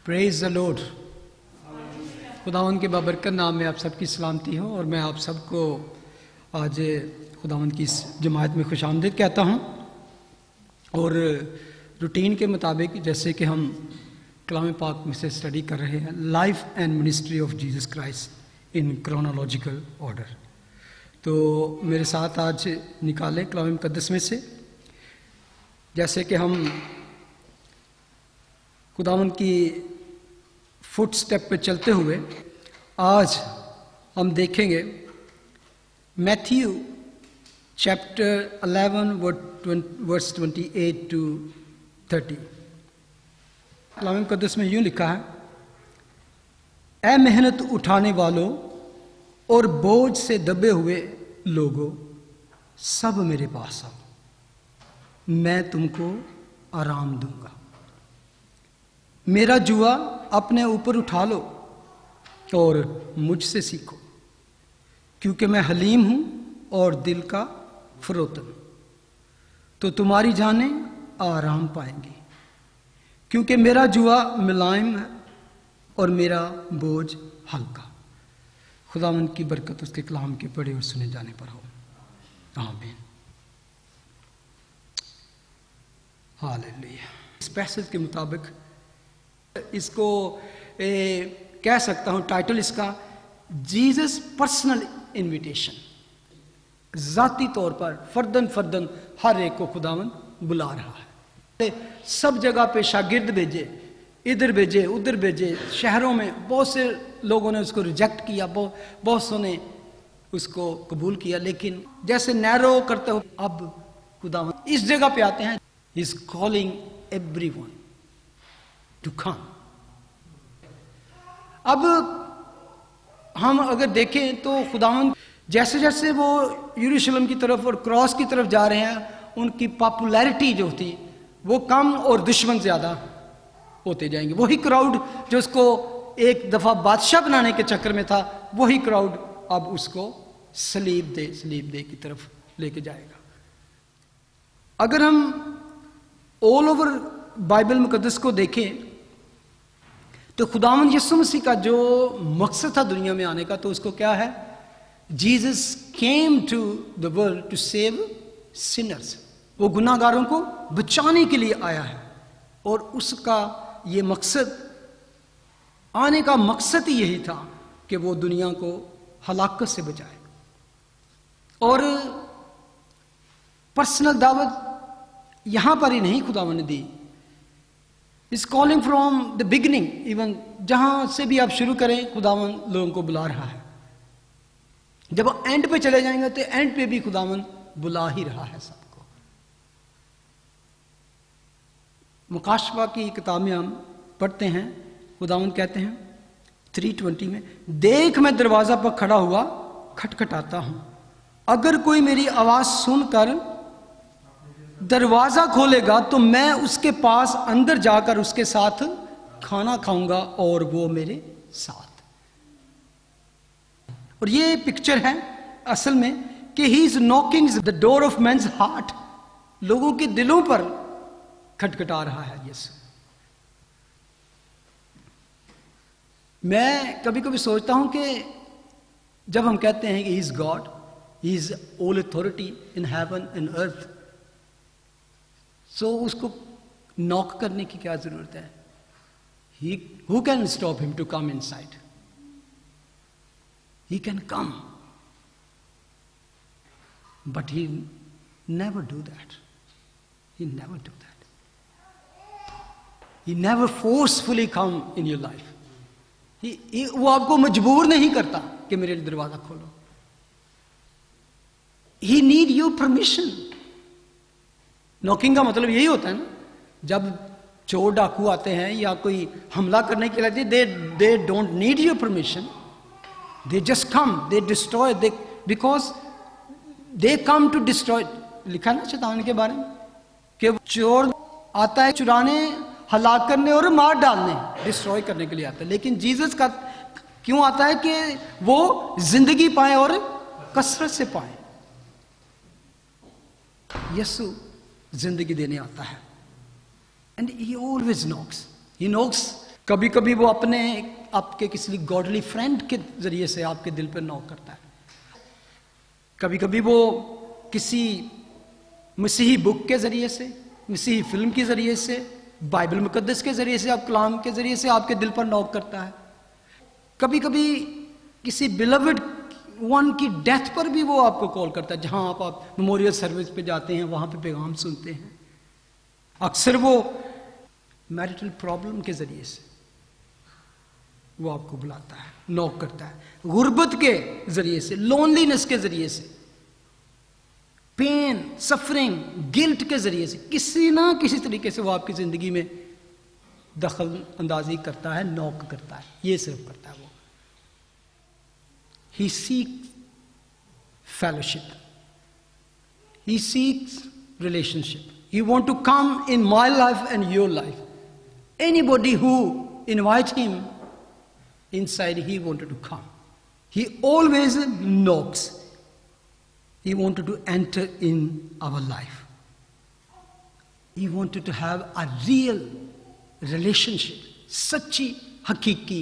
Praise the Lord. खुदावंद के बाबरकत नाम में आप सबकी सलामती हो और मैं आप सबको आज खुदावंद की इस जमात में खुशामदीद कहता हूँ। और रूटीन के मुताबिक जैसे कि हम कलाम पाक में से स्टडी कर रहे हैं, life and ministry of Jesus Christ in chronological order, तो मेरे साथ आज निकालें कलाम मुकद्दस में से। जैसे कि हम खुदावंद की फुट स्टेप पे चलते हुए आज हम देखेंगे मैथ्यू चैप्टर 11 वर्स 28 to 30। कलाम मुकद्दस में यूं लिखा है, ऐ मेहनत उठाने वालों और बोझ से दबे हुए लोगों, सब मेरे पास आओ, मैं तुमको आराम दूंगा। मेरा जुआ अपने ऊपर उठा लो और मुझसे सीखो, क्योंकि मैं हलीम हूं और दिल का फरोतन, तो तुम्हारी जानें आराम पाएंगी। क्योंकि मेरा जुआ मुलायम है और मेरा बोझ हल्का। खुदावंद की बरकत उसके कलाम के पढ़े और सुने जाने पर हो, आमीन। हालेलुया। इस पैसेज के मुताबिक इसको कह सकता हूं, टाइटल इसका जीसस पर्सनल इनविटेशन। जाती तौर पर फर्दन हर एक को खुदावंद बुला रहा है। सब जगह पे शागिर्द भेजे, इधर भेजे उधर भेजे, शहरों में बहुत से लोगों ने उसको रिजेक्ट किया, बहुत सौ ने उसको कबूल किया, लेकिन जैसे नैरो करते हो अब खुदावंद इस जगह पे आते हैं। He is calling everyone to come. अब हम अगर देखें तो खुदावंद जैसे जैसे वो यरूशलेम की तरफ और क्रॉस की तरफ जा रहे हैं, उनकी पॉपुलैरिटी जो थी वो कम और दुश्मन ज्यादा होते जाएंगे। वही क्राउड जो उसको एक दफा बादशाह बनाने के चक्कर में था, वही क्राउड अब उसको सलीब दे की तरफ लेके जाएगा। अगर हम ऑल ओवर बाइबल मुकद्दस को देखें तो खुदावंद यीशु मसीह का जो मकसद था दुनिया में आने का, तो उसको क्या है? Jesus came to the world to save sinners. वो गुनाहगारों को बचाने के लिए आया है और उसका ये मकसद, आने का मकसद ही यही था कि वो दुनिया को हलाकत से बचाए। और पर्सनल दावत यहां पर ही नहीं खुदावंद ने दी, इस calling from the beginning. Even जहां से भी आप शुरू करें, खुदावंद लोगों को बुला रहा है। जब एंड पे चले जाएंगे तो एंड पे भी खुदावंद बुला ही रहा है सबको। मुकाशवा की किताब में हम पढ़ते हैं, खुदावंद कहते हैं 3:20 में, देख मैं दरवाजा पर खड़ा हुआ खटखटाता हूं, अगर कोई मेरी आवाज सुनकर दरवाजा खोलेगा तो मैं उसके पास अंदर जाकर उसके साथ खाना खाऊंगा और वो मेरे साथ। और ये पिक्चर है असल में कि he is knocking the door of men's heart. लोगों के दिलों पर खटखटा रहा है यीशु। मैं कभी कभी सोचता हूं कि जब हम कहते हैं कि he is God, he is all authority in heaven and earth, so उसको नॉक करने की क्या जरूरत है? Who can stop him to come inside? He can come, but he never do that. He never do that. He never forcefully come in your life. वो आपको मजबूर नहीं करता कि मेरे लिए दरवाजा खोलो। ही नीड योर परमिशन। नॉकिंग का मतलब यही होता है ना, जब चोर डाकू आते हैं या कोई हमला करने के लिए, they don't need your permission, they just come, they destroy, they because they come to destroy. लिखा ना शैतान के बारे में कि चोर आता है चुराने, हलाक करने और मार डालने, डिस्ट्रॉय करने के लिए आता है। लेकिन जीसस का क्यों आता है? कि वो जिंदगी पाए और कसरत से पाए। यीशु जिंदगी देने आता है। And he always knocks. He knocks कभी कभी वो अपने आपके किसी गॉडली फ्रेंड के जरिए से आपके दिल पर नॉक करता है। कभी कभी वो किसी मसीही बुक के जरिए से, मसीही फिल्म के जरिए से, बाइबल मुकद्दस के जरिए से, आप कलाम के जरिए से आपके दिल पर नॉक करता है। कभी कभी किसी बिलवड वन की डेथ पर भी वो आपको कॉल करता है, जहां आप मेमोरियल सर्विस पे जाते हैं, वहां पे पैगाम सुनते हैं। अक्सर वो मैरिटल प्रॉब्लम के जरिए से वो आपको बुलाता है, नॉक करता है। गुर्बत के जरिए से, लोनलीनेस के जरिए से, पेन, सफरिंग, गिल्ट के जरिए से, किसी ना किसी तरीके से वो आपकी जिंदगी में दखल अंदाजी करता है, नॉक करता है। ये सिर्फ करता है वो। He seeks fellowship. He seeks relationship. He wants to come in my life and your life. Anybody who invites him inside, he wanted to come. He always knocks. He wanted to enter in our life. He wanted to have a real relationship. सच्ची हकीकी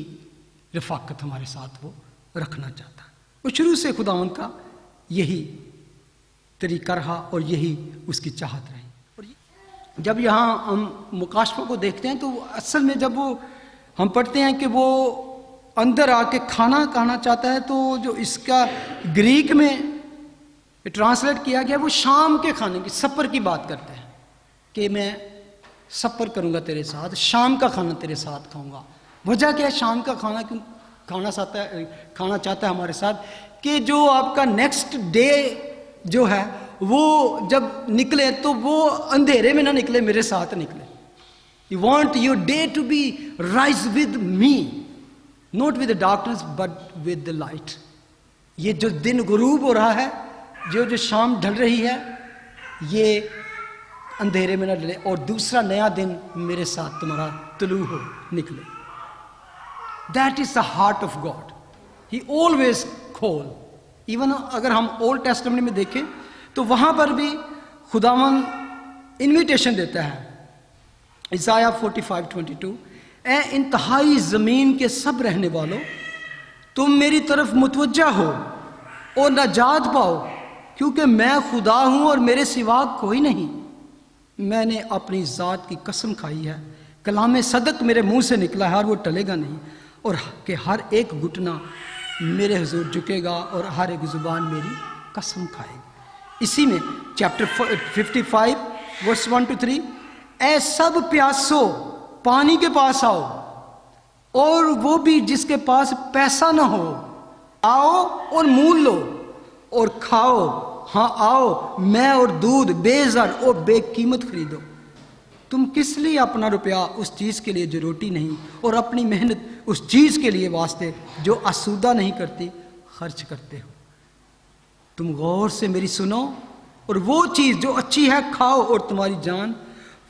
रफाकत हमारे साथ वो रखना चाहता है। वो शुरू से खुदावन का यही तरीका रहा और यही उसकी चाहत रही। और जब यहाँ हम मुकाशफों को देखते हैं तो असल में जब वो हम पढ़ते हैं कि वो अंदर आके खाना खाना चाहता है, तो जो इसका ग्रीक में ट्रांसलेट किया गया वो शाम के खाने की, सपर की बात करते हैं कि मैं सपर करूंगा तेरे साथ, शाम का खाना तेरे साथ खाऊंगा। वजह क्या है शाम का खाना क्यों खाना चाहता है हमारे साथ? कि जो आपका नेक्स्ट डे जो है वो जब निकले तो वो अंधेरे में ना निकले, मेरे साथ निकले। You want your day to be rise with me, not with the darkness but with the light. ये जो दिन गुरूब हो रहा है, जो शाम ढल रही है, ये अंधेरे में ना डले और दूसरा नया दिन मेरे साथ तुम्हारा तुलू हो निकले। That is the heart of God. He always call. Even अगर हम ओल्ड टेस्टामेंट में देखें तो वहां पर भी खुदावन इन्विटेशन देता है। इसाया 45:22, ए इंतहाई जमीन के सब रहने वालों, तुम मेरी तरफ मुतवज्जा हो और नजात पाओ, क्योंकि मैं खुदा हूं और मेरे सिवा कोई नहीं। मैंने अपनी जात की कसम खाई है, कलाम सदक मेरे मुंह से निकला है और वो टलेगा नहीं, और कि हर एक घुटना मेरे हुजूर झुकेगा और हर एक जुबान मेरी कसम खाएगी। इसी में चैप्टर 55 वर्स 1-3, ऐ सब प्यासो पानी के पास आओ, और वो भी जिसके पास पैसा ना हो, आओ और मूल लो और खाओ। हाँ आओ, मैं और दूध बेज़र और बेकीमत खरीदो। तुम किस लिए अपना रुपया उस चीज़ के लिए जो रोटी नहीं, और अपनी मेहनत उस चीज़ के लिए वास्ते जो आसूदा नहीं करती खर्च करते हो? तुम गौर से मेरी सुनो और वो चीज़ जो अच्छी है खाओ, और तुम्हारी जान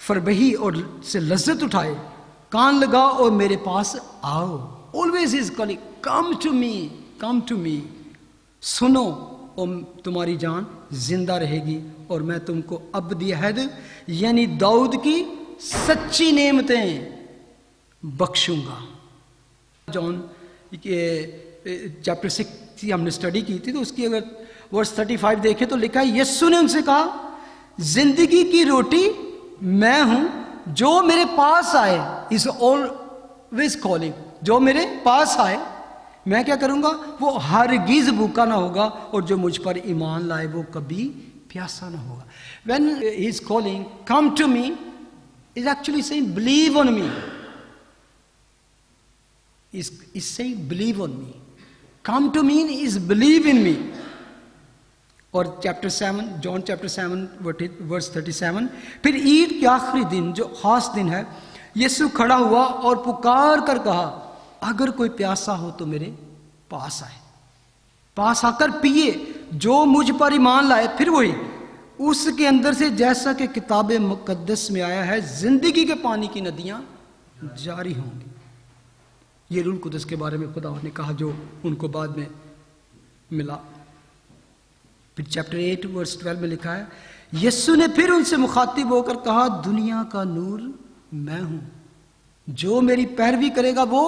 फरबही और से लज्जत उठाए। कान लगाओ और मेरे पास आओ। Always is calling, come to me, come to me. सुनो और तुम्हारी जान जिंदा रहेगी और मैं तुमको अब्दी अहद यानी दाऊद की सच्ची नेमतें बख्शूंगा। जॉन चैप्टर 6 हमने स्टडी की थी, तो उसकी अगर वर्स 35 देखें तो लिखा है, यीशु ने उनसे कहा, जिंदगी की रोटी मैं हूं, जो मेरे पास आए, इज ऑलवेज कॉलिंग, जो मेरे पास आए मैं क्या करूंगा, वो हरगिज भूखा ना होगा, और जो मुझ पर ईमान लाए वो कभी प्यासा ना होगा। When he is calling, come to me, is actually saying, believe on me. Is saying, believe on me. Come to me is believe in me. और चैप्टर 7, जॉन चैप्टर 7 वर्स 37, फिर ईद के आखिरी दिन जो खास दिन है, यीशु खड़ा हुआ और पुकार कर कहा, अगर कोई प्यासा हो तो मेरे पास आए, पास आकर पिए, जो मुझ पर ईमान लाए। फिर वही उसके अंदर से, जैसा कि किताब मुकद्दस में आया है, जिंदगी के पानी की नदियां जारी होंगी। ये रूह कुदस के बारे में खुदा ने कहा जो उनको बाद में मिला। फिर चैप्टर 8 वर्स 12 में लिखा है, यीशु ने फिर उनसे मुखातिब होकर कहा, दुनिया का नूर मैं हूं, जो मेरी पैरवी करेगा वो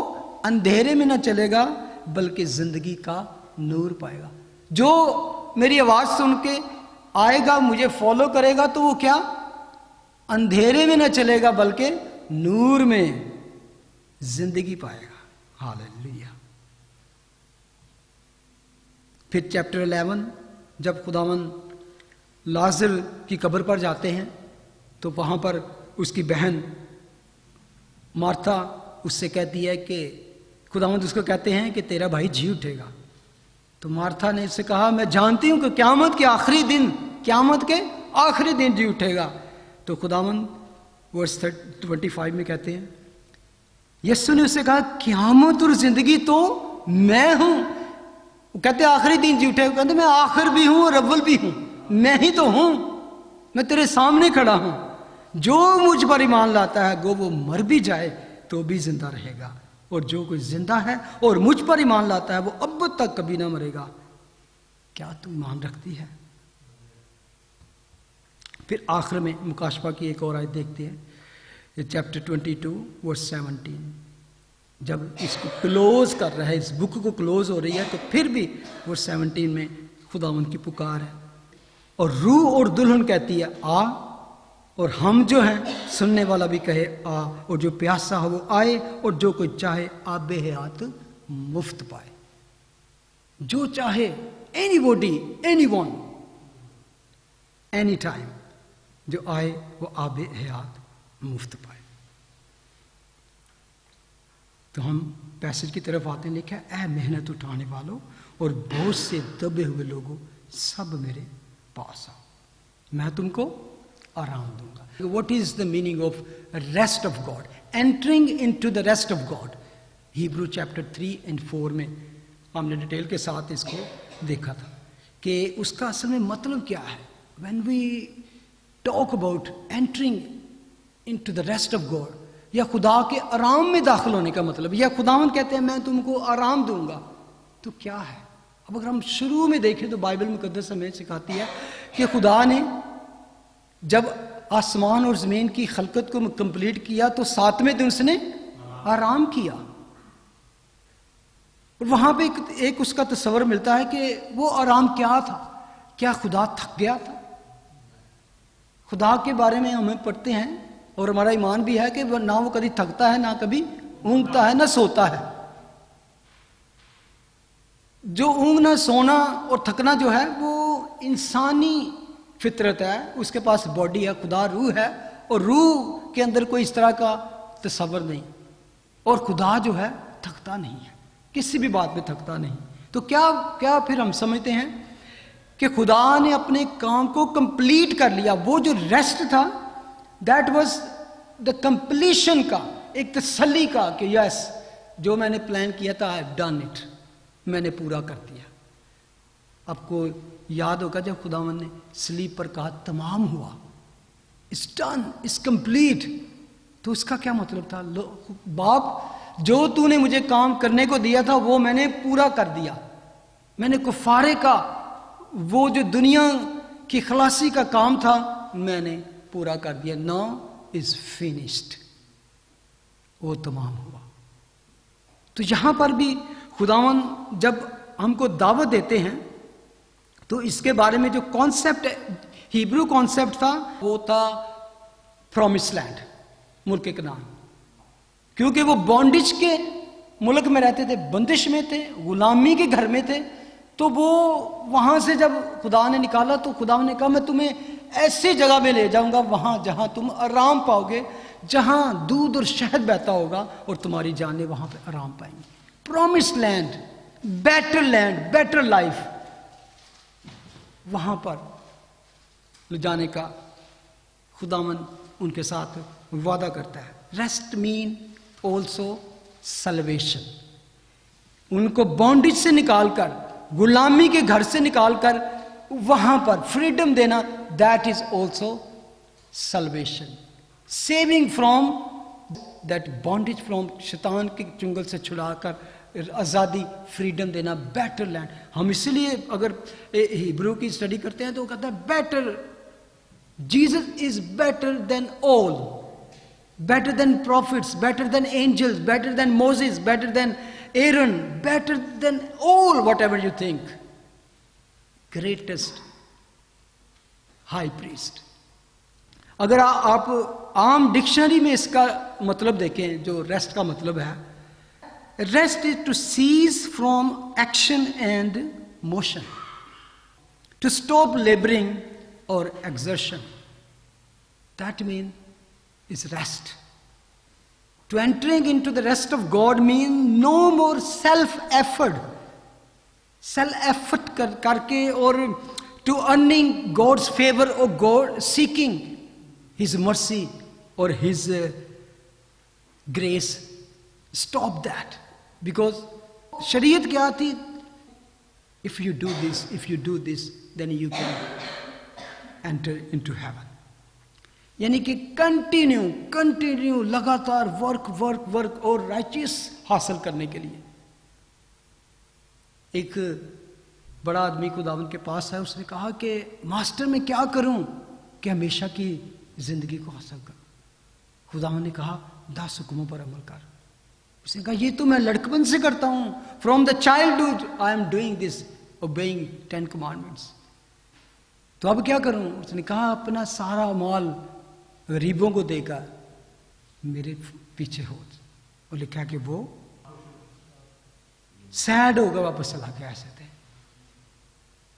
अंधेरे में ना चलेगा बल्कि जिंदगी का नूर पाएगा। जो मेरी आवाज सुन के आएगा, मुझे फॉलो करेगा, तो वो क्या अंधेरे में ना चलेगा बल्कि नूर में जिंदगी पाएगा। हालेलुया। फिर चैप्टर 11, जब खुदावन लाजर की कब्र पर जाते हैं तो वहां पर उसकी बहन मार्था उससे कहती है कि खुदावंद उसको कहते हैं कि तेरा भाई जी उठेगा। तो मार्था ने उससे कहा, मैं जानती हूं कि क़यामत के आखिरी दिन, क़यामत के आखिरी दिन जी उठेगा। तो खुदावंद वर्स 25 में कहते हैं, यीशु ने उससे कहा, क़यामत और जिंदगी तो मैं हूं। वो कहते आखिरी दिन जी उठेगा, कहते मैं आखिर भी हूं और अव्वल भी हूं, मैं ही तो हूं, मैं तेरे सामने खड़ा हूं। जो मुझ पर ईमान लाता है वो मर भी जाए तो भी जिंदा रहेगा, और जो कोई जिंदा है और मुझ पर ईमान लाता है वो अब तक कभी ना मरेगा। क्या तू ईमान रखती है? फिर आखिर में मुकाशफा की एक और आयत देखते हैं, चैप्टर 22 वर्स 17। जब इसको क्लोज कर रहा है, इस बुक को क्लोज हो रही है, तो फिर भी वर्स 17 में खुदावंद की पुकार है, और रूह और दुल्हन कहती है आ, और हम जो हैं सुनने वाला भी कहे आ, और जो प्यासा हो वो आए, और जो कोई चाहे आबे हयात मुफ्त पाए। जो चाहे, एनीबॉडी, एनीवन, एनी टाइम, जो आए वो आबे हयात मुफ्त पाए। तो हम पैसेज की तरफ आते हैं, लिखा है, ऐ मेहनत उठाने वालों और बहुत से दबे हुए लोगों, सब मेरे पास आओ, मैं तुमको आराम दूंगा। What is the meaning of rest of God? Entering in to the rest of God. Hebrew chapter 3 और 4 में हमने डिटेल के साथ इसको देखा था कि उसका असल में मतलब क्या है। When we talk about entering in to the rest of God, या खुदा के आराम में दाखिल होने का मतलब, या खुदावन कहते हैं मैं तुमको आराम दूंगा, तो क्या है? अब अगर हम शुरू में देखें तो बाइबल मुकद्दस हमें सिखाती है कि खुदा ने जब आसमान और ज़मीन की खलकत को कंप्लीट किया तो 7वें दिन उसने आराम किया। और वहां पे एक उसका तस्वर मिलता है कि वो आराम क्या था। क्या खुदा थक गया था? खुदा के बारे में हमें पढ़ते हैं और हमारा ईमान भी है कि ना वो कभी थकता है, ना कभी ऊँगता है, ना सोता है। जो ऊँगना, सोना और थकना जो है वो इंसानी फितरत है, उसके पास बॉडी है, खुदा रूह है, और रूह के अंदर कोई इस तरह का तस्वर नहीं। और खुदा जो है थकता नहीं है, किसी भी बात में थकता नहीं। तो क्या फिर हम समझते हैं कि खुदा ने अपने काम को कंप्लीट कर लिया। वो जो रेस्ट था, दैट वाज द कंप्लीशन का, एक तसल्ली का कि यस, जो मैंने प्लान किया था, आई हैव डन इट, मैंने पूरा कर दिया। आपको याद होगा जब खुदावन ने स्लीप पर कहा तमाम हुआ, इट्स डन, इट्स कंप्लीट, तो उसका क्या मतलब था? बाप, जो तूने मुझे काम करने को दिया था वो मैंने पूरा कर दिया। मैंने कुफारे का वो जो दुनिया की खलासी का काम था मैंने पूरा कर दिया। नाउ इज फिनिश्ड, वो तमाम हुआ। तो यहां पर भी खुदावन जब हमको दावत देते हैं तो इसके बारे में जो कॉन्सेप्ट, हिब्रू कॉन्सेप्ट था, वो था प्रॉमिस लैंड, मुल्क कनान। क्योंकि वो बॉन्डिज के मुल्क में रहते थे, बंदिश में थे, गुलामी के घर में थे, तो वो वहां से जब खुदा ने निकाला तो खुदा ने कहा मैं तुम्हें ऐसी जगह में ले जाऊंगा वहां जहां तुम आराम पाओगे, जहां दूध और शहद बहता होगा, और तुम्हारी जानें वहां पे आराम पाएंगी। प्रॉमिस लैंड, बेटर लाइफ, वहां पर ले जाने का खुदावन उनके साथ वादा करता है। Rest mean also salvation. उनको बॉन्डिज से निकालकर, गुलामी के घर से निकालकर वहां पर फ्रीडम देना, that is also salvation. Saving from that bondage, from शैतान के चुंगल से छुड़ाकर आज़ादी, फ्रीडम देना, बेटर लैंड। हम इसलिए अगर हिब्रू की स्टडी करते हैं तो कहता है better, Jesus is better than all, better than prophets, better than angels, better than Moses, better than Aaron, better than all whatever you think. Greatest high priest. अगर आप आम डिक्शनरी में इसका मतलब देखें, जो रेस्ट का मतलब है, rest is to cease from action and motion, to stop labouring और exertion. That means is rest. To entering into the rest of God means no more self-effort. Self-effort करके और to earning God's favor or God seeking His mercy or His grace. Stop that. Because शरीयत क्या थी? If you do this, then you can enter into heaven. यानी कि continue लगातार work और righteous हासिल करने के लिए. एक बड़ा आदमी खुदावंद के पास है, उसने कहा कि मास्टर मैं क्या करूं कि हमेशा की जिंदगी को हासिल करूं. खुदावंद ने कहा 10 हुक्मों पर अमल कर. उसने कहा ये तो मैं लड़कपन से करता हूं, from the childhood I am doing this, obeying 10 commandments. तो अब क्या करूं? उसने कहा अपना सारा माल गरीबों को देकर मेरे पीछे हो. और लिखा कि वो सैड होगा वापस चला के. ऐसे थे.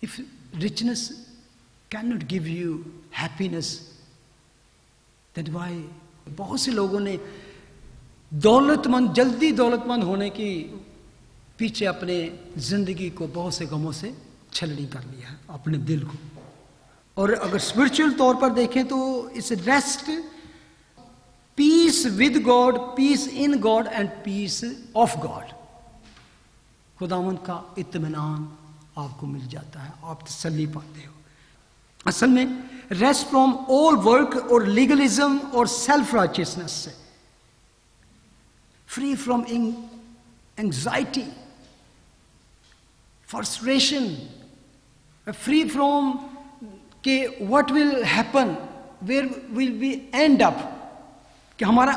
If richness can not give you happiness, that why बहुत से लोगों ने जल्दी दौलतमंद होने की पीछे अपने जिंदगी को बहुत से गमों से छलनी कर लिया है, अपने दिल को. और अगर स्पिरिचुअल तौर पर देखें तो it's rest, peace with God, peace in God and peace of God. खुदावंद का इत्मीनान आपको मिल जाता है, आप तसल्ली पाते हो. असल में रेस्ट फ्रॉम ऑल वर्क और लीगलिज्म और सेल्फ राइचियसनेस से, free from anxiety, frustration, free from कि what will happen, where will we end up, कि हमारा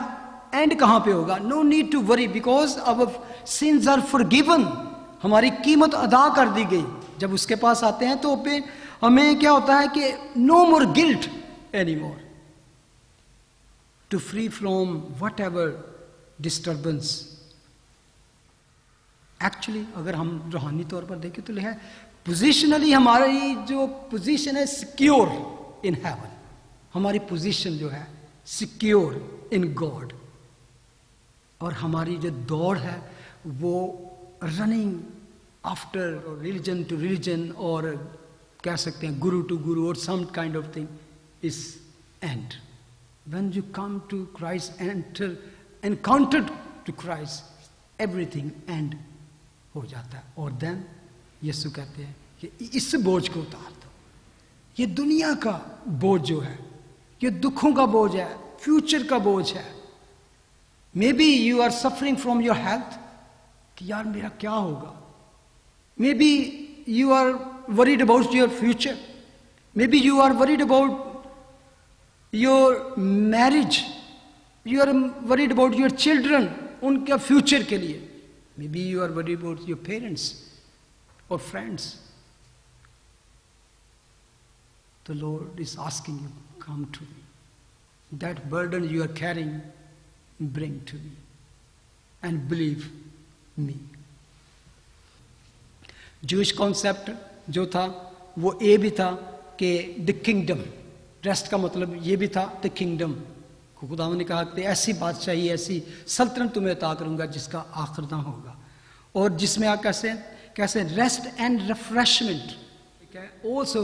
एंड कहां पे होगा. No need to worry because our sins are forgiven. हमारी कीमत अदा कर दी गई. जब उसके पास आते हैं तो पे हमें क्या होता है कि no more guilt any more, to free from whatever disturbance. Actually अगर हम रूहानी तौर पर देखें तो है पोजिशनली हमारी जो पोजीशन है सिक्योर इन हेवन. हमारी पोजीशन जो है सिक्योर इन गॉड. और हमारी जो दौड़ है वो running after religion to religion, और कह सकते हैं गुरु टू गुरु, और some kind of thing is end. When you come to Christ, encounter to Christ, everything end हो जाता है. और देन यीशु कहते हैं कि इस बोझ को उतार दो. ये दुनिया का बोझ जो है, ये दुखों का बोझ है, फ्यूचर का बोझ है. Maybe you are suffering from your health, कि यार मेरा क्या होगा. Maybe you are worried about your future. Maybe you are worried about your marriage. You are worried about your children, उनके future के लिए. Maybe you are worried about your parents or friends. The Lord is asking you, come to me. That burden you are carrying, bring to me and believe me. Jewish concept जो था वो ये भी था कि the kingdom, rest का मतलब ये भी था the kingdom. खुदावंद ने कहा कि ऐसी बादशाही, ऐसी सल्तनत तुम्हें अता करूंगा जिसका आखिर ना होगा, और जिसमें आप कैसे rest and refreshment. Also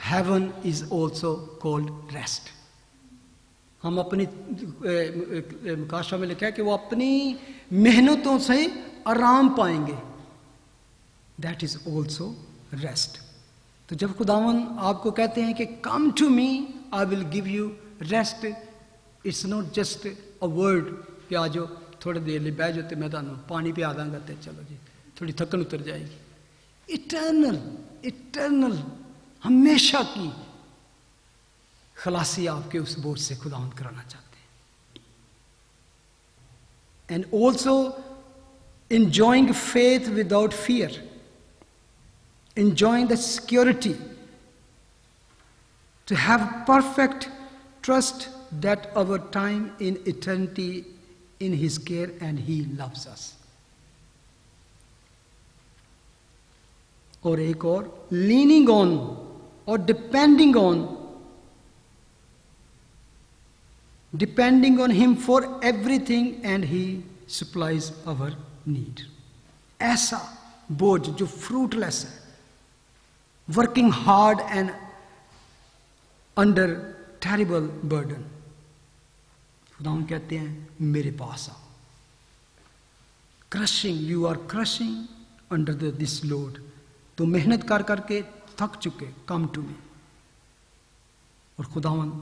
heaven is also called rest. हम अपनी मुकाशा में लिखा है कि वो अपनी मेहनतों से आराम पाएंगे. That is also rest. तो जब खुदावन आपको कहते हैं कि come to me I will give you rest, it's not just a word कि आ जाओ थोड़ी देर लिए बह जाते, मैं तुम पानी पिया दांगा तो चलो जी थोड़ी थकन उतर जाएगी. इटर्नल हमेशा की खलासी आपके उस बोझ से खुदावंद कराना चाहते हैं. and also enjoying faith without fear, enjoying the security, to have perfect trust that our time in eternity in His care and He loves us. और एक और, leaning on or depending on Him for everything and He supplies our need. ऐसा बोझ जो fruitless है, working hard and under terrible burden, खुदावंद कहते हैं मेरे पास आओ. Crushing, you are crushing under this load. तो मेहनत कर करके थक चुके, come to me. और खुदावंद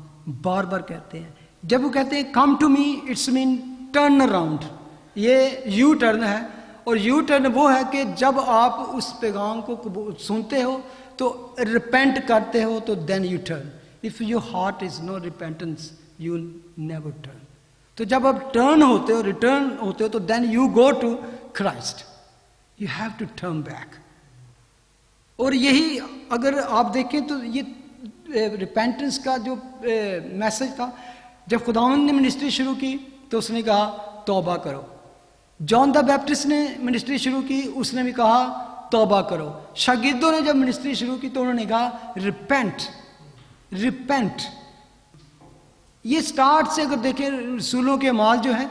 बार बार कहते हैं, जब वो कहते हैं come to me, it's mean turn around. ये यू टर्न है, और यू टर्न वो है कि जब आप उस पैगाम को सुनते हो तो रिपेंट करते हो तो then you turn. If your heart is no repentance you never turn. तो जब आप टर्न होते हो, रिटर्न होते हो, तो then you go to Christ. You have to turn back. और यही अगर आप देखें तो ये रिपेंटेंस का जो मैसेज था, जब खुदावंद ने मिनिस्ट्री शुरू की तो उसने कहा तौबा करो. जॉन द बैप्टिस्ट ने मिनिस्ट्री शुरू की, उसने भी कहा तौबा करो. शागिर्दों ने जब मिनिस्ट्री शुरू की तो उन्होंने कहा रिपेंट, रिपेंट. ये स्टार्ट से अगर देखें रसूलों के अमाल जो है,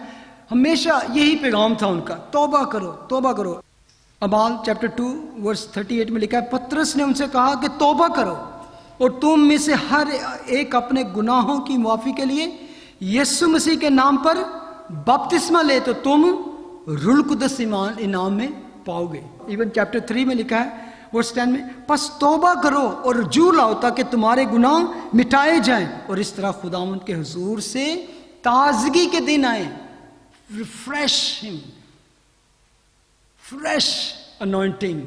हमेशा यही पैगाम था उनका, तौबा करो, तौबा करो. अमाल चैप्टर 2 वर्स 38 में लिखा है, पतरस ने उनसे कहा कि तौबा करो और तुम में से हर एक अपने गुनाहों की माफी के लिए यीशु मसीह के नाम पर बपतिस्मा ले तो तुम रूह कुदस इनाम में पाओगे. इवन चैप्टर 3 में लिखा है वर्स 10 में, बस तौबा करो और रुजू लाओ ताकि तुम्हारे गुनाह मिटाए जाएं और इस तरह खुदावंद के हुजूर से ताजगी के दिन आए. रिफ्रेश हिम, फ्रेश अनॉइंटिंग,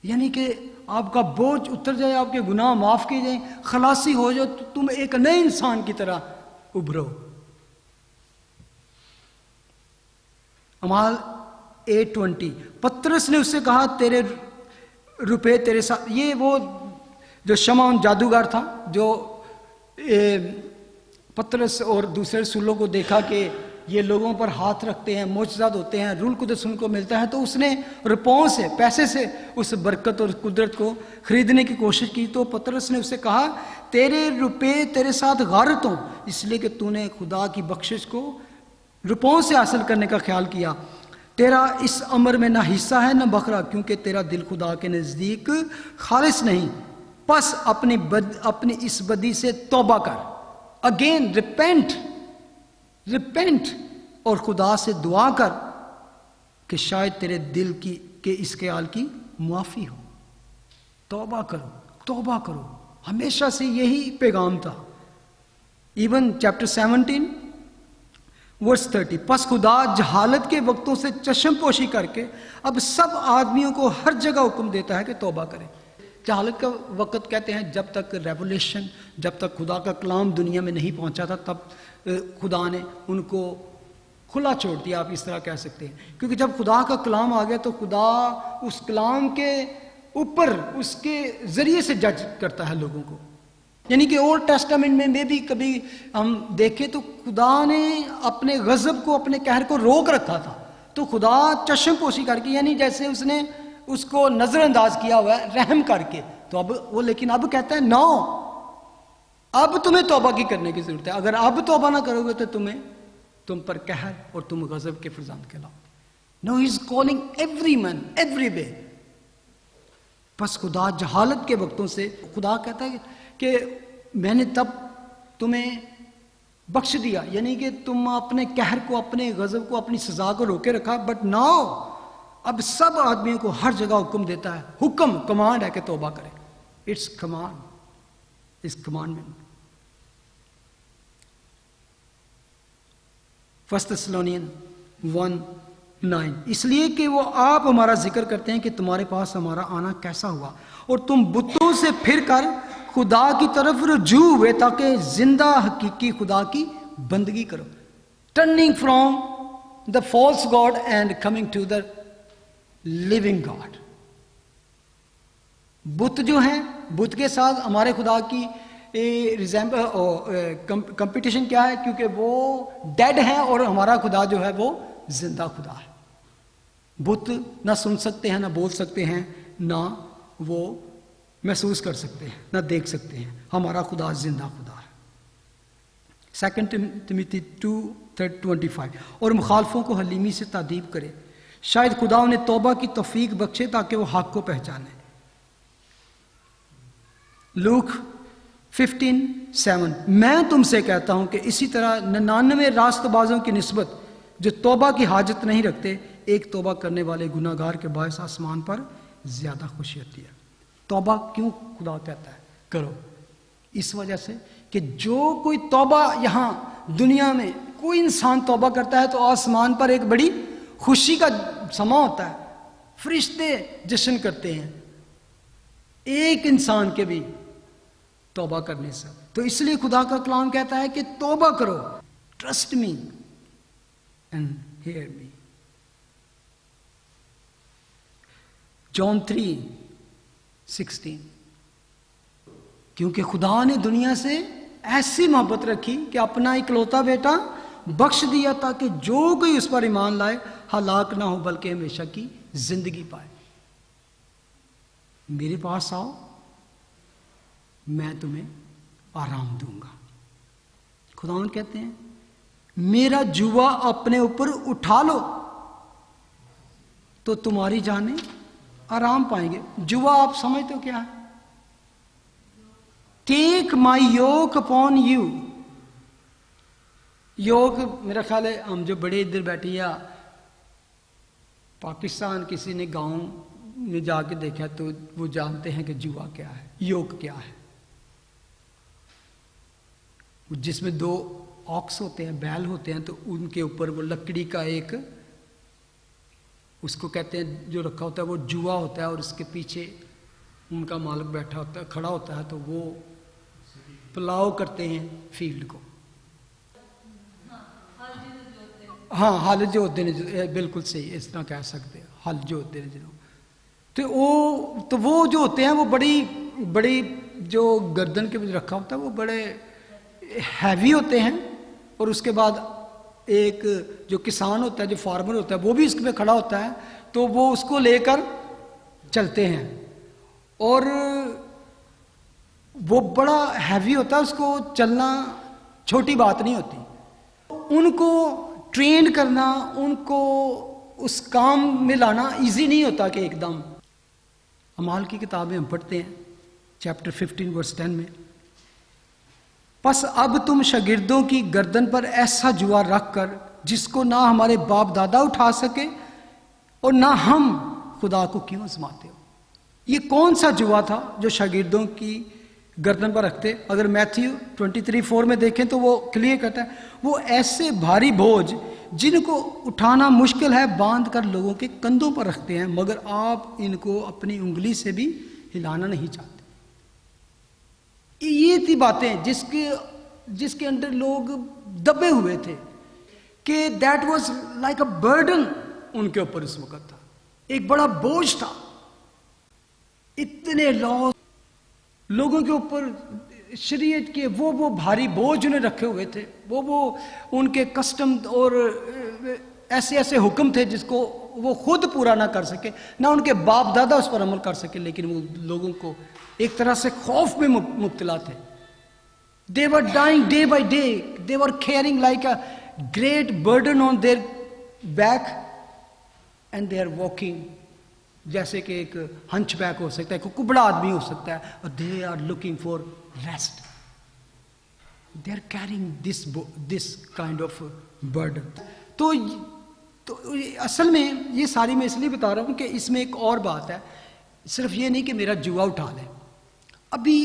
यानी कि आपका बोझ उतर जाए, आपके गुनाह माफ किए जाए, खलासी हो जाओ, तो तुम एक नए इंसान की तरह उभरो. अमाल 8:20, पतरस ने उससे कहा तेरे रुपए तेरे साथ. ये वो जो शमौन जादूगर था, जो पतरस और दूसरे रसूलों को देखा कि ये लोगों पर हाथ रखते हैं, मोजज़ात होते हैं, रूह कुदस उनको मिलता है, तो उसने रुपयों से, पैसे से उस बरकत और कुदरत को खरीदने की कोशिश की. तो पतरस ने उससे कहा तेरे रुपए तेरे साथ गारत हों, इसलिए कि तूने खुदा की बख्शिश को रुपयों से हासिल करने का ख्याल किया. तेरा इस अमर में ना हिस्सा है ना बकरा, क्योंकि तेरा दिल खुदा के नज़दीक खालिस नहीं. बस अपनी इस बदी से तौबा कर. अगेन रिपेंट, रिपेंट, और खुदा से दुआ कर कि शायद तेरे दिल की के इस ख्याल की मुआफ़ी हो. तौबा करो, तौबा करो. हमेशा से यही पैगाम था. इवन चैप्टर 17 वर्स 30, बस खुदा जहालत के वक्तों से चश्मपोशी करके अब सब आदमियों को हर जगह हुक्म देता है कि तौबा करें. जहालत का वक्त कहते हैं जब तक रेवोल्यूशन, जब तक खुदा का कलाम दुनिया में नहीं पहुंचा था, तब खुदा ने उनको खुला छोड़ दिया, आप इस तरह कह सकते हैं. क्योंकि जब खुदा का कलाम आ गया तो खुदा उस कलाम के ऊपर उसके ज़रिए से जज करता है लोगों को. यानी कि ओल्ड टेस्टामेंट में भी कभी हम देखें तो खुदा ने अपने गज़ब को, अपने कहर को रोक रखा था, तो खुदा चश्मपोशी करके, यानी जैसे उसने उसको नज़रअंदाज किया हुआ है रहम करके, तो अब वो, लेकिन अब कहता है नो, अब तुम्हें तौबा की करने की जरूरत है. अगर अब तौबा ना करोगे तो तुम पर कहर और तुम गज़ब के फरजांद कहलाओगे. No, he is calling every man every way. बस खुदा जहालत के वक्तों से, खुदा कहता है कि मैंने तब तुम्हें बख्श दिया, यानी कि तुम अपने कहर को, अपने गज़ब को, अपनी सजा को रोके रखा, बट नाउ अब सब आदमियों को हर जगह हुक्म देता है. हुक्म, कमांड है कि तौबा करें. इट्स कमांड, इस कमांडमेंट. 1 Thessalonians 1:9, इसलिए कि वो आप हमारा जिक्र करते हैं कि तुम्हारे पास हमारा आना कैसा हुआ और तुम बुतों से फिर कर खुदा की तरफ रुजू हुए ताकि जिंदा हकीकी खुदा की बंदगी करो. Turning from the false god and coming to the living God. बुत जो हैं, बुत के साथ हमारे खुदा की कंपटीशन क्या है? क्योंकि वो डेड है और हमारा खुदा जो है वो जिंदा खुदा है। बुत ना सुन सकते हैं, ना बोल सकते हैं, ना वो महसूस कर सकते हैं, ना देख सकते हैं। हमारा खुदा जिंदा खुदा है। 2 तिमोथी 2:25। और मुखालफों को हलीमी से तादीब करे, शायद खुदा उन्हें तौबा की तौफीक बख्शे ताकि वो हक को पहचाने। लूक 15:7। मैं तुमसे कहता हूं कि इसी तरह 99 रास्तबाजों की निस्बत जो तौबा की हाजत नहीं रखते, एक तौबा करने वाले गुनाहगार के बायस आसमान पर ज्यादा खुशी होती है। तौबा क्यों खुदा कहता है करो? इस वजह से कि जो कोई तौबा, यहां दुनिया में कोई इंसान तौबा करता है तो आसमान पर एक बड़ी खुशी का समा होता है, फरिश्ते जश्न करते हैं एक इंसान के भी तौबा करने से। तो इसलिए खुदा का कलाम कहता है कि तौबा करो, trust me and hear me. John 3:16। क्योंकि खुदा ने दुनिया से ऐसी मोहब्बत रखी कि अपना इकलौता बेटा बख्श दिया ताकि जो कोई उस पर ईमान लाए हलाक ना हो बल्कि हमेशा की जिंदगी पाए। मेरे पास आओ, मैं तुम्हें आराम दूंगा। खुदावंद कहते हैं मेरा जुआ अपने ऊपर उठा लो तो तुम्हारी जानें आराम पाएंगे। जुआ आप समझते हो क्या है? Take my yoke upon you. योग मेरा ख्याल है हम जो बड़े इधर बैठे या पाकिस्तान किसी ने गांव में जाके देखा तो वो जानते हैं कि जुआ क्या है, योग क्या है। जिसमें 2 ऑक्स होते हैं, बैल होते हैं, तो उनके ऊपर वो लकड़ी का एक, उसको कहते हैं जो रखा होता है वो जुआ होता है, और उसके पीछे उनका मालिक बैठा होता है, खड़ा होता है, तो वो प्लाव करते हैं फील्ड को। हाँ, हल जो होते हैं, बिल्कुल सही, इस तरह कह सकते हैं, हल जो होते हैं जिन्हों। तो वो जो होते हैं वो बड़ी बड़ी जो गर्दन के रखा होता है वो बड़े हैवी होते हैं। और उसके बाद एक जो किसान होता है, जो फार्मर होता है, वो भी इसमें खड़ा होता है, तो वो उसको लेकर चलते हैं और वो बड़ा हैवी होता है, उसको चलना छोटी बात नहीं होती। उनको ट्रेन करना, उनको उस काम में लाना इजी नहीं होता कि एकदम। अमाल की किताबें हम पढ़ते हैं चैप्टर 15:10 में, बस अब तुम शागिर्दों की गर्दन पर ऐसा जुआ रख कर जिसको ना हमारे बाप दादा उठा सके और ना हम खुदा को क्यों आजमाते हो। ये कौन सा जुआ था जो शागिर्दों की गर्दन पर रखते? अगर मैथ्यू 23:4 में देखें तो वो क्लियर करता है, वो ऐसे भारी बोझ जिनको उठाना मुश्किल है बांध कर लोगों के कंधों पर रखते हैं, मगर आप इनको अपनी उंगली से भी हिलाना नहीं चाहते। ये थी बातें जिसके अंदर लोग दबे हुए थे कि that was like a burden उनके ऊपर इस वक्त था, एक बड़ा बोझ था। इतने लॉ लोगों के ऊपर शरीयत के वो भारी बोझ उन्हें रखे हुए थे, वो उनके कस्टम और ऐसे हुक्म थे जिसको वो खुद पूरा ना कर सके, ना उनके बाप दादा उस पर अमल कर सके, लेकिन वो लोगों को एक तरह से खौफ में मुब्तला थे। They were dying day by day, they were carrying like a great burden on their back and they are walking, जैसे कि एक हंचबैक हो सकता है, कोई कुबड़ा आदमी हो सकता है, और they are looking for rest, they are carrying this kind of burden. तो असल में ये सारी मैं इसलिए बता रहा हूं कि इसमें एक और बात है, सिर्फ ये नहीं कि मेरा जुआ उठा लें। अभी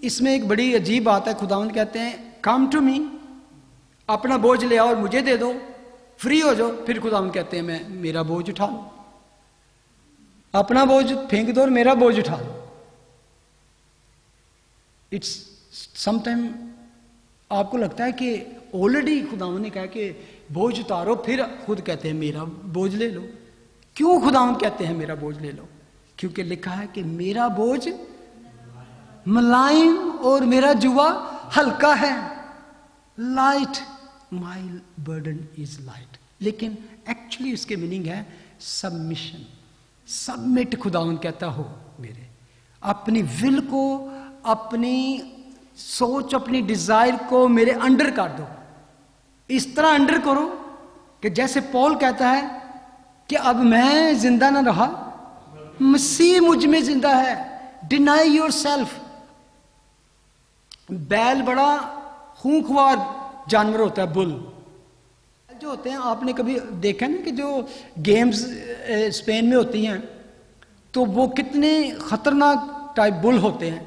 इसमें एक बड़ी अजीब बात है, खुदावंद कहते हैं कम टू मी, अपना बोझ ले आओ और मुझे दे दो, फ्री हो जाओ। फिर खुदावंद कहते हैं मेरा बोझ उठा लो, अपना बोझ फेंक दो और मेरा बोझ उठा लो। इट्स समटाइम आपको लगता है कि ऑलरेडी खुदावंद ने कहा कि बोझ उतारो, फिर खुद कहते हैं मेरा बोझ ले लो। क्यों खुदावंद कहते हैं मेरा बोझ ले लो? क्योंकि लिखा है कि मेरा बोझ मुलायम और मेरा जुआ हल्का है। Light, my burden is light. लेकिन एक्चुअली उसके मीनिंग है सबमिशन, सबमिट। खुदावंद कहता हो मेरे, अपनी विल को, अपनी सोच, अपनी डिजायर को मेरे अंडर कर दो। इस तरह अंडर करो कि जैसे पौल कहता है कि अब मैं जिंदा ना रहा, मसीह मुझ में जिंदा है। Deny your self. बैल बड़ा खूंखार जानवर होता है, बुल जो होते हैं, आपने कभी देखा ना कि जो गेम्स स्पेन में होती हैं तो वो कितने खतरनाक टाइप बुल होते हैं।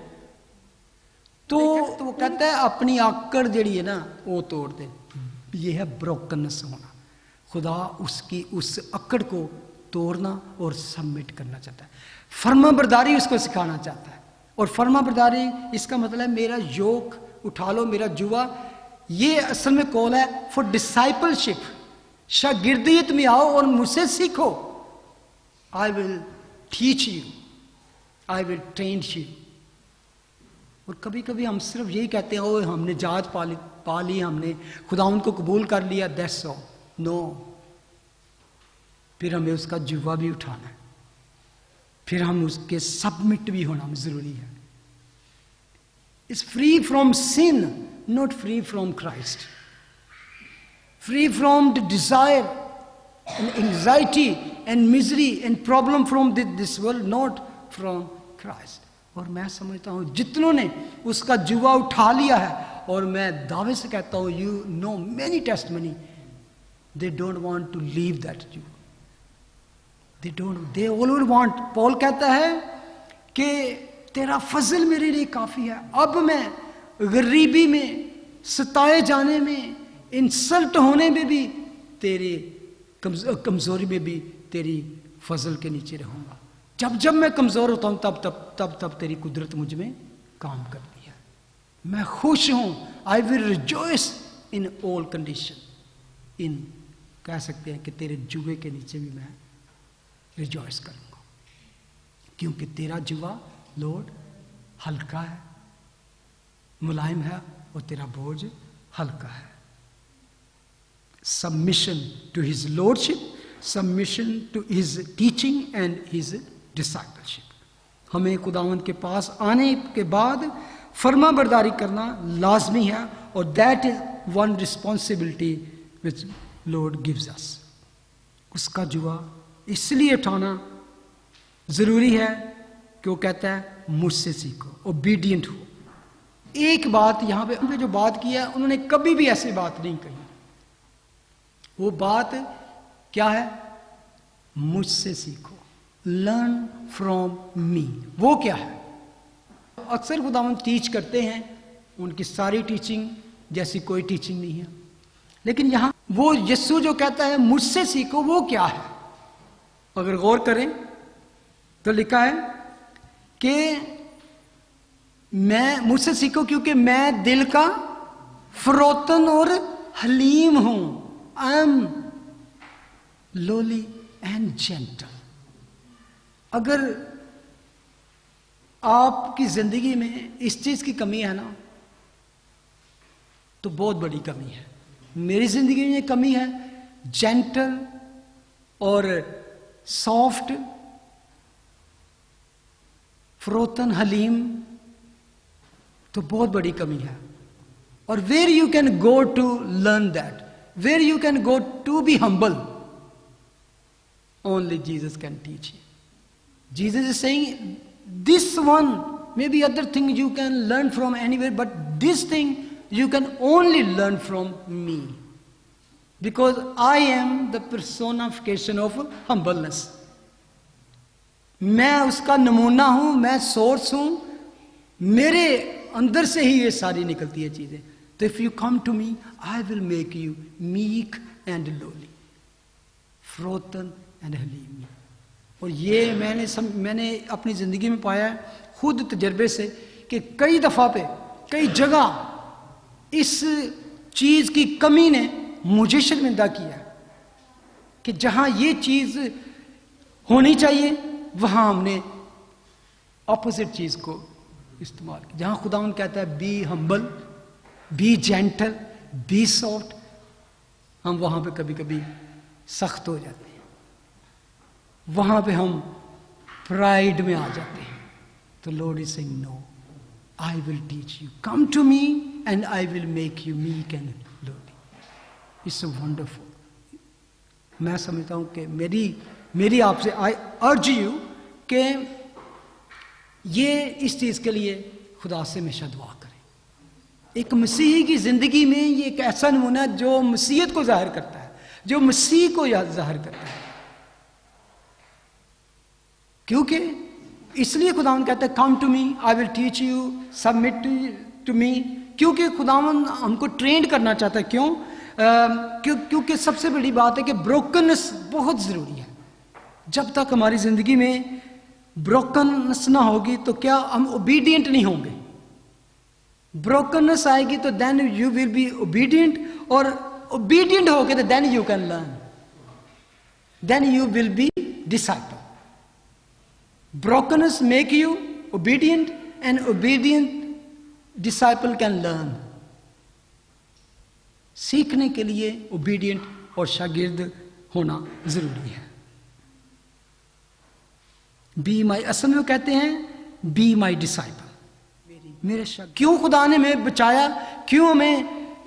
तो वो कहता है अपनी आकड़ जड़ी है ना वो तोड़ दे। ये है ब्रोकननेस होना। खुदा उसकी उस अकड़ को तोड़ना और सबमिट करना चाहता है। फर्मा बरदारी उसको सिखाना चाहता है। और फर्मा बरदारी इसका मतलब है मेरा योक उठा लो, मेरा जुआ। ये असल में कॉल है फॉर डिसाइपलशिप। शागिर्दियत में आओ और मुझसे सीखो। आई will teach you, I will train you. और कभी कभी हम सिर्फ यही कहते हैं, ओ हमने जात पा ली, हमने खुदा उनको कबूल कर लिया, दैट्स ऑल। नो, फिर हमें उसका जुआ भी उठाना है, फिर हम उसके सबमिट भी होना जरूरी है। It's free from sin, not free from Christ. Free from the desire and anxiety and misery and problem from this world, not from Christ. और मैं समझता हूं जितनों ने उसका जुआ उठा लिया है, और मैं दावे से कहता हूं, you know many testimony, they don't want to leave that जुआ। They always want. पॉल कहता है कि तेरा फजल मेरे लिए काफी है। अब मैं गरीबी में, सताए जाने में, इंसल्ट होने में भी, तेरी कमजोरी में भी तेरी फजल के नीचे रहूंगा। जब जब मैं कमजोर होता हूं तब तेरी कुदरत मुझ में काम करती है। मैं खुश हूं। I will rejoice in all condition. इन कह सकते हैं कि तेरे जुए के नीचे भी मैं रिजॉइस करूंगा, क्योंकि तेरा जुआ लॉर्ड हल्का है, मुलायम है, और तेरा बोझ हल्का है। Submission to his lordship, submission to his teaching and his discipleship. हमें खुदावंद के पास आने के बाद फर्मा बरदारी करना लाजमी है, और that is one responsibility which lord gives us. उसका जुआ इसलिए उठाना जरूरी है कि वो कहता है मुझसे सीखो, ओबीडियंट हो। एक बात यहां पे जो बात की है, उन्होंने कभी भी ऐसी बात नहीं कही। वो बात क्या है? मुझसे सीखो, लर्न फ्रॉम मी। वो क्या है? अक्सर खुदावंद टीच करते हैं, उनकी सारी टीचिंग जैसी कोई टीचिंग नहीं है, लेकिन यहां वो यीशु जो कहता है मुझसे सीखो, वो क्या है? अगर गौर करें तो लिखा है कि मैं मुझसे सीखो क्योंकि मैं दिल का फरोतन और हलीम हूं। I am lolly and gentle. अगर आपकी जिंदगी में इस चीज की कमी है ना, तो बहुत बड़ी कमी है। मेरी जिंदगी में ये कमी है, जेंटल और सॉफ्ट, फरोतन, हलीम, तो बहुत बड़ी कमी है। और where you can go to learn that, where you can go to be humble, only Jesus can teach you. Jesus is saying this one, maybe other thing you can learn from anywhere, but this thing you can only learn from me, because I am the personification of humbleness. मैं उसका नमूना हूं, मैं source हूं, मेरे अंदर से ही ये सारी निकलती है चीजें। तो if you come to me, I will make you meek and lowly, फ्रोतन एंड हलीम। और ये मैंने अपनी जिंदगी में पाया है खुद तजर्बे से, कि कई दफा पे, कई जगह इस चीज की कमी ने मुझे शर्मिंदा किया कि जहां ये चीज होनी चाहिए वहां हमने ऑपोजिट चीज को इस्तेमाल किया। जहां खुदावंद कहता है be humble, be gentle, be soft, हम वहां पे कभी कभी सख्त हो जाते हैं, वहां पे हम प्राइड में आ जाते हैं। तो Lord is saying no, I will teach you, come to me and I will make you meek and lowly. It's wonderful. मैं समझता हूं कि मेरी आपसे आई अर्ज यू कि ये इस चीज के लिए खुदा से हमेशा दुआ करें। एक मसीही की जिंदगी में ये एक ऐसा नमूना जो मसीहत को जाहिर करता है, जो मसीह को जाहिर करता है। क्योंकि इसलिए खुदावन कहता है come to me, I will teach you, submit to me. क्योंकि खुदावन हमको ट्रेन करना चाहता है। क्योंकि सबसे बड़ी बात है कि ब्रोकननेस बहुत जरूरी है। जब तक हमारी जिंदगी में ब्रोकननेस ना होगी तो क्या हम ओबीडियंट नहीं होंगे। ब्रोकननेस आएगी तो then you will be obedient, और ओबीडियंट होगे तो then you can learn, then you will be disciple. Brokenness make you obedient, and obedient disciple can learn. सीखने के लिए obedient और शागिर्द होना जरूरी है। Be my, असल में कहते हैं be my disciple, मेरे शागिर्द। क्यों खुदा ने हमें बचाया, क्यों हमें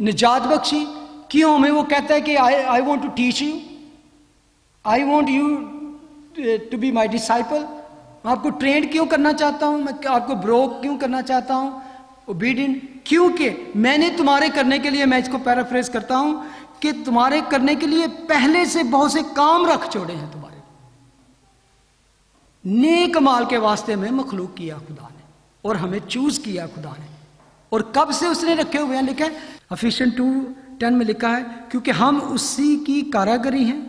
निजात बख्शी, क्यों हमें वो कहता है कि I want to teach you, I want you to be my disciple। मैं आपको ट्रेन क्यों करना चाहता हूं, मैं आपको ब्रोक क्यों करना चाहता हूं, ओबीडियंट। क्योंकि मैंने तुम्हारे करने के लिए, मैं इसको पैराफ्रेज करता हूं कि तुम्हारे करने के लिए पहले से बहुत से काम रख छोड़े हैं तुम्हारे नेक माल के वास्ते में मखलूक किया खुदा ने, और हमें चूज किया खुदा ने। और कब से उसने रखे हुए हैं, लिखा है एफिशिएंस 2:10 में लिखा है, क्योंकि हम उसी की कारागरी हैं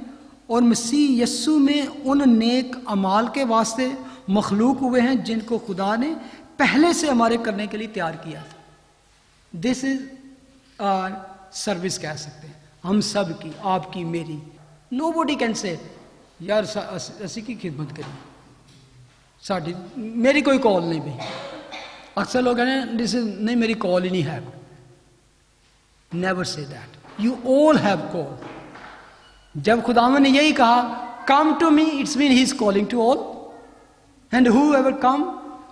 और मसीह यस्सु में उन नेक अमाल के वास्ते मखलूक हुए हैं जिनको खुदा ने पहले से हमारे करने के लिए तैयार किया था। दिस इज आवर सर्विस कह सकते हैं हम सब की, आपकी, मेरी। नोबडी कैन से यार असी की खिदमत करिए, साड़ी मेरी कोई कॉल नहीं भाई। अक्सर लोग कहते दिस इज नहीं, मेरी कॉल ही नहीं है। Never say that, you all have call. जब खुदावन ने यही कहा come to me, it's mean he is calling to all, and whoever come,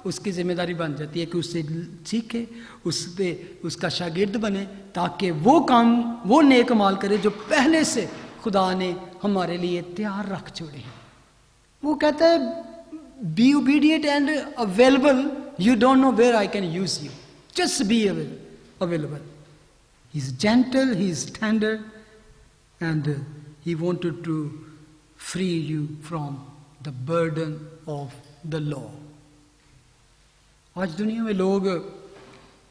उसकी जिम्मेदारी बन जाती है कि उससे सीखे, उससे उसका शागिर्द बने, ताकि वो काम, वो नेक माल करे जो पहले से खुदा ने हमारे लिए तैयार रख छोड़े हैं। वो कहता है be obedient and available, you don't know where I can use you, just be available. He is gentle, he is tender, and he wanted to free you from the burden of the law. आज दुनिया में लोग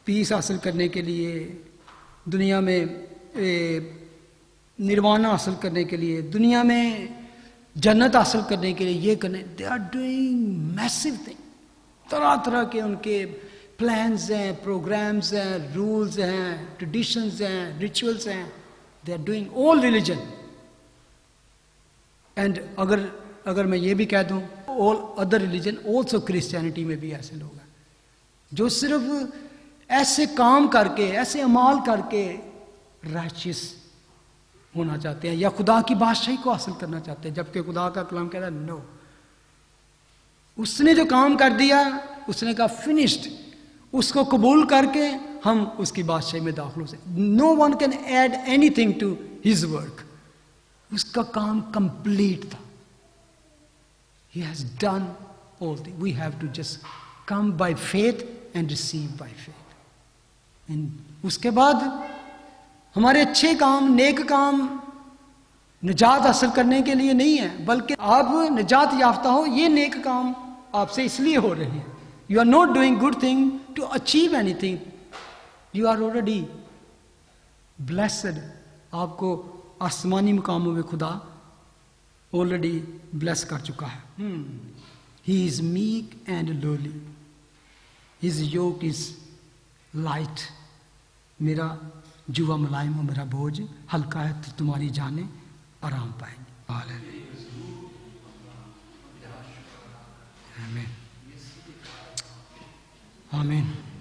piece हासिल करने के लिए, दुनिया में निर्वाण हासिल करने के लिए, दुनिया में जन्नत हासिल करने के लिए ये करने, they are doing massive thing. तरह तरह के उनके प्लान्स हैं, प्रोग्राम्स हैं, रूल्स हैं, ट्रेडिशंस हैं, रिचुअल्स हैं। They are doing all religion. And अगर मैं ये भी कह दूं all other religion also, Christianity में भी ऐसे लोग हैं जो सिर्फ ऐसे काम करके, ऐसे अमाल करके राइचियस होना चाहते हैं या खुदा की बादशाही को हासिल करना चाहते हैं, जबकि खुदा का कलाम कहता है नो, उसने जो काम कर दिया उसने कहा फिनिश्ड, उसको कबूल करके हम उसकी बादशाही में दाखिल हो सकते। No one can add anything to his work. उसका काम कंप्लीट था। He has done all things. We have to just come by faith and receive by faith. And उसके बाद हमारे अच्छे काम, नेक काम निजात हासिल करने के लिए नहीं है, बल्कि आप निजात याफ्ता हो, ये नेक काम आपसे इसलिए हो रहे हैं। You are not doing good thing to achieve anything. You are already blessed. आपको आसमानी मुकामों में खुदा ऑलरेडी ब्लेस कर चुका है। He is meek and lowly, his yoke is light. मेरा जुआ मुलायम हो, मेरा बोझ हल्का है, तो तुम्हारी जाने आराम पाएंगे। आमीन आमीन।